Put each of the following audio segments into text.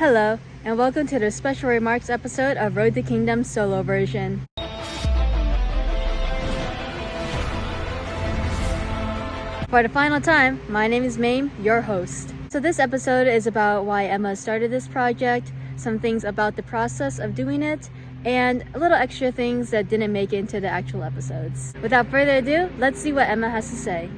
Hello, and welcome to the special remarks episode of Road to Kingdom solo version. For the final time, my name is Mame, your host. So this episode is about why Emma started this project, some things about the process of doing it, and a little extra things that didn't make it into the actual episodes. Without further ado, let's see what Emma has to say.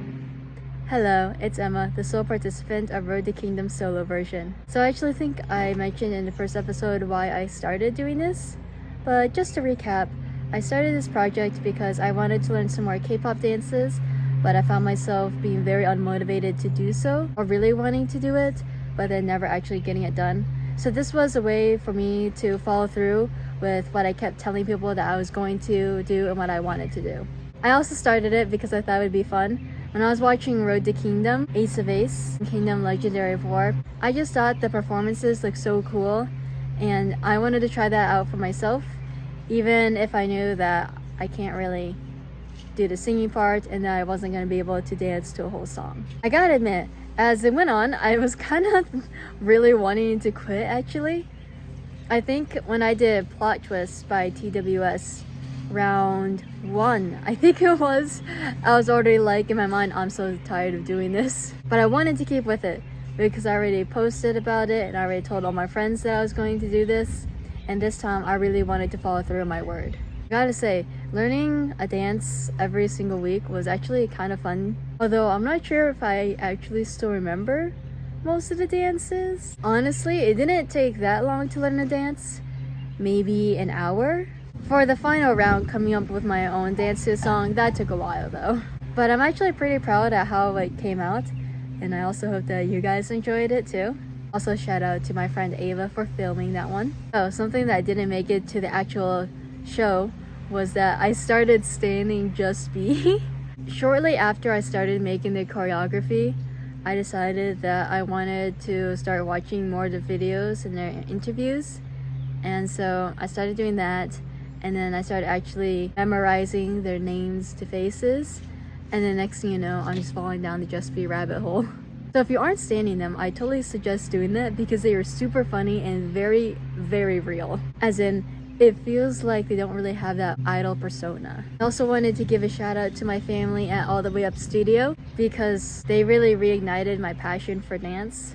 Hello, it's Emma, the sole participant of Road to Kingdom solo version. So I actually think I mentioned in the first episode why I started doing this, but just to recap, I started this project because I wanted to learn some more K-pop dances, but I found myself being very unmotivated to do so, or really wanting to do it, but then never actually getting it done. So this was a way for me to follow through with what I kept telling people that I was going to do and what I wanted to do. I also started it because I thought it would be fun. When I was watching Road to Kingdom, Ace of Ace, Kingdom Legendary of War, I just thought the performances looked so cool and I wanted to try that out for myself, even if I knew that I can't really do the singing part and that I wasn't going to be able to dance to a whole song. I gotta admit, as it went on, I was kind of really wanting to quit actually. I think when I did Plot Twist by TWS, round 1 I think it was, I was already like in my mind, I'm so tired of doing this, but I wanted to keep with it because I already posted about it and I already told all my friends that I was going to do this, and this time I really wanted to follow through on my word. I gotta say, learning a dance every single week was actually kind of fun, although I'm not sure if I actually still remember most of the dances. Honestly, it didn't take that long to learn a dance, maybe an hour. For the final round, coming up with my own dance to a song, that took a while though. But I'm actually pretty proud at how it came out, and I also hope that you guys enjoyed it too. Also shout out to my friend Ava for filming that one. Oh, something that didn't make it to the actual show was that I started standing Just Be. Shortly after I started making the choreography, I decided that I wanted to start watching more of the videos and their interviews, and so I started doing that. And then I started actually memorizing their names to faces. And then next thing you know, I'm just falling down the Just Be rabbit hole. So if you aren't standing them, I totally suggest doing that because they are super funny and very, very real. As in, it feels like they don't really have that idol persona. I also wanted to give a shout out to my family at All the Way Up Studio because they really reignited my passion for dance.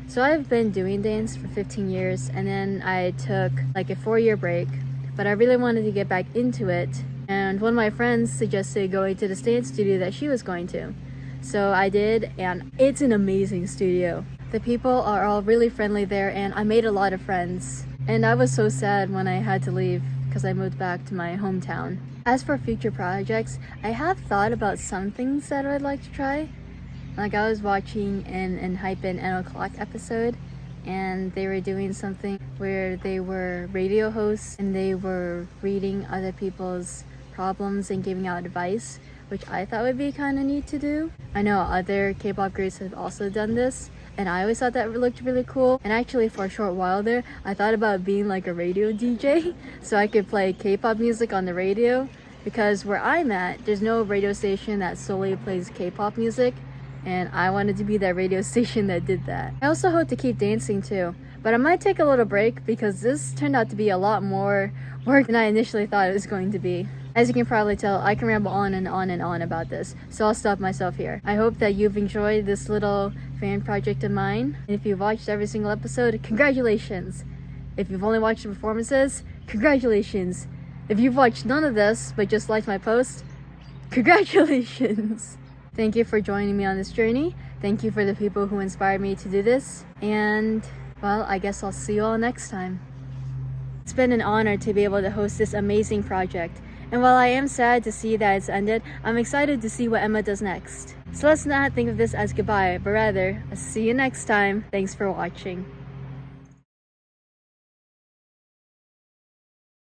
So I've been doing dance for 15 years and then I took like a 4-year break. But I really wanted to get back into it, and one of my friends suggested going to the dance studio that she was going to. So I did, and it's an amazing studio. The people are all really friendly there, and I made a lot of friends. And I was so sad when I had to leave because I moved back to my hometown. As for future projects, I have thought about some things that I'd like to try. Like I was watching an Hypen N O'Clock episode, and they were doing something where they were radio hosts and they were reading other people's problems and giving out advice, which I thought would be kind of neat to do. I know other K-pop groups have also done this, and I always thought that looked really cool. And actually for a short while there, I thought about being like a radio DJ so I could play K-pop music on the radio, because where I'm at, there's no radio station that solely plays K-pop music, and I wanted to be that radio station that did that. I also hope to keep dancing too, but I might take a little break because this turned out to be a lot more work than I initially thought it was going to be. As you can probably tell, I can ramble on and on and on about this, so I'll stop myself here. I hope that you've enjoyed this little fan project of mine, and if you've watched every single episode, congratulations! If you've only watched the performances, congratulations! If you've watched none of this but just liked my post, congratulations! Thank you for joining me on this journey. Thank you for the people who inspired me to do this. And, well, I guess I'll see you all next time. It's been an honor to be able to host this amazing project. And while I am sad to see that it's ended, I'm excited to see what Emma does next. So let's not think of this as goodbye, but rather, I'll see you next time. Thanks for watching.